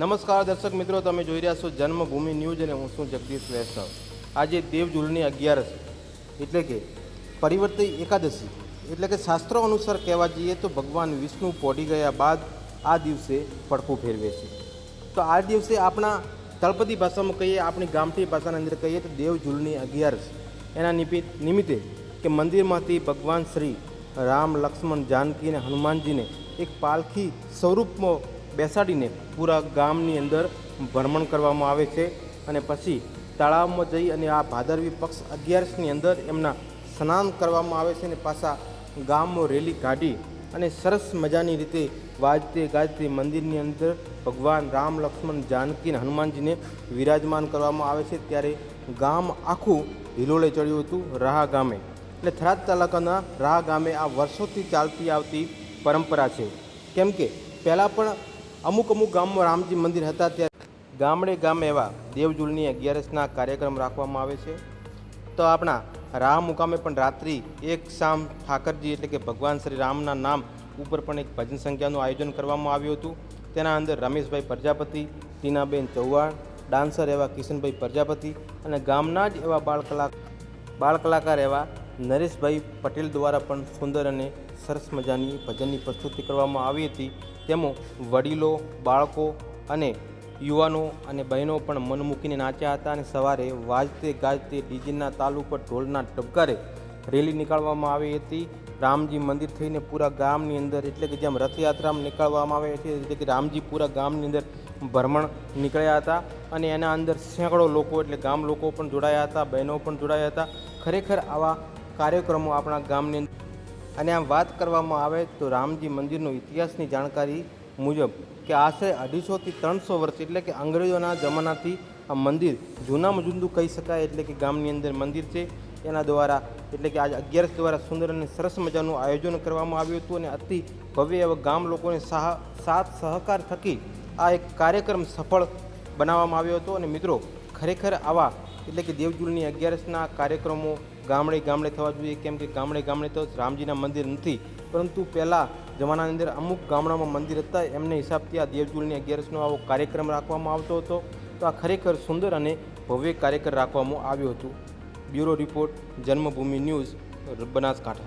નમસ્કાર દર્શક મિત્રો, તમે જોઈ રહ્યા છો જન્મભૂમિ ન્યૂઝ અને હું છું જગદીશ વૈષ્ણવ। આજે દેવજૂલની 11 એટલે કે પરિવર્તિત એકાદશી એટલે કે શાસ્ત્રો અનુસાર કહેવા જઈએ તો ભગવાન વિષ્ણુ પોઢી ગયા બાદ આ દિવસે પડખું ફેરવે છે। તો આ દિવસે આપણા તળપદી ભાષામાં કહીએ, આપણી ગામઠી ભાષાની અંદર કહીએ તો દેવજૂલની 11 એના નિમિત્તે કે મંદિરમાંથી ભગવાન શ્રી રામ, લક્ષ્મણ, જાનકી અને હનુમાનજીને એક પાલખી સ્વરૂપમાં બેસાડીને પૂરા ગામની અંદર ભ્રમણ કરવામાં આવે છે અને પછી તળાવમાં જઈ અને આ ભાદરવી પક્ષ 11ની અંદર એમના સ્નાન કરવામાં આવે છે અને પાછા ગામમાં રેલી કાઢી અને સરસ મજાની રીતે વાજતે ગાજતે મંદિરની અંદર ભગવાન રામ, લક્ષ્મણ, જાનકી અને હનુમાનજીને વિરાજમાન કરવામાં આવે છે। ત્યારે ગામ આખું હિલોળે ચડ્યું હતું રાહા ગામે, એટલે થરાદ તાલુકાના રાહા ગામે આ વર્ષોથી ચાલતી આવતી પરંપરા છે। કેમ કે પહેલાં પણ અમુક ગામમાં રામજી મંદિર હતા, ત્યારે ગામડે ગામ એવા દેવજૂલની 11ના કાર્યક્રમ રાખવામાં આવે છે। તો આપણા રાહ મુકામે પણ રાત્રિ એક શામ ઠાકરજી એટલે કે ભગવાન શ્રી રામના નામ ઉપર પણ એક ભજન સંખ્યાનું આયોજન કરવામાં આવ્યું હતું। તેના અંદર રમેશભાઈ પ્રજાપતિ, ટીનાબેન ચૌહાણ, ડાન્સર એવા કિશનભાઈ પ્રજાપતિ અને ગામના જ એવા બાળ કલાકાર એવા નરેશભાઈ પટેલ દ્વારા પણ સુંદર અને સરસ મજાની ભજનની પ્રસ્તુતિ કરવામાં આવી હતી। તેમાં વડીલો, બાળકો અને યુવાનો અને બહેનો પણ મન મૂકીને નાચ્યા હતા અને સવારે વાજતે ગાજતે ડીજેના તાલ ઉપર ઢોલના ટબકારે રેલી નીકાળવામાં આવી હતી રામજી મંદિર થઈને પૂરા ગામની અંદર, એટલે કે જેમ રથયાત્રામાં નીકળવામાં આવે છે એટલે કે રામજી પૂરા ગામની અંદર ભ્રમણ નીકળ્યા હતા અને એના અંદર સેંકડો લોકો એટલે ગામ લોકો પણ જોડાયા હતા, બહેનો પણ જોડાયા હતા। ખરેખર આવા કાર્યક્રમો આપણા ગામની અંદર અને આમ વાત કરવામાં આવે તો રામજી મંદિરનો ઇતિહાસની જાણકારી મુજબ કે આશરે 250થી 300 વર્ષ એટલે કે અંગ્રેજોના જમાનાથી આ મંદિર જૂનામાં જૂનું કહી શકાય એટલે કે ગામની અંદર મંદિર છે। એના દ્વારા એટલે કે આજ 11 દ્વારા સુંદર અને સરસ મજાનું આયોજન કરવામાં આવ્યું હતું અને અતિ ભવ્ય એવા ગામ લોકોને સાથ સહકાર થકી આ એક કાર્યક્રમ સફળ બનાવવામાં આવ્યો હતો। અને મિત્રો ખરેખર આવા એટલે કે દેવજૂલની 11ના કાર્યક્રમો ગામડે ગામડે થવા જોઈએ, કેમ કે ગામડે તો રામજીના મંદિર નથી, પરંતુ પહેલાં જમાનાની અંદર અમુક ગામડામાં મંદિર હતા, એમને હિસાબથી આ દેવજૂલની 11નો આવો કાર્યક્રમ રાખવામાં આવતો હતો। તો આ ખરેખર સુંદર અને ભવ્ય કાર્યક્રમ રાખવામાં આવ્યું હતું। બ્યુરો રિપોર્ટ, જન્મભૂમિ ન્યૂઝ, બનાસકાંઠા।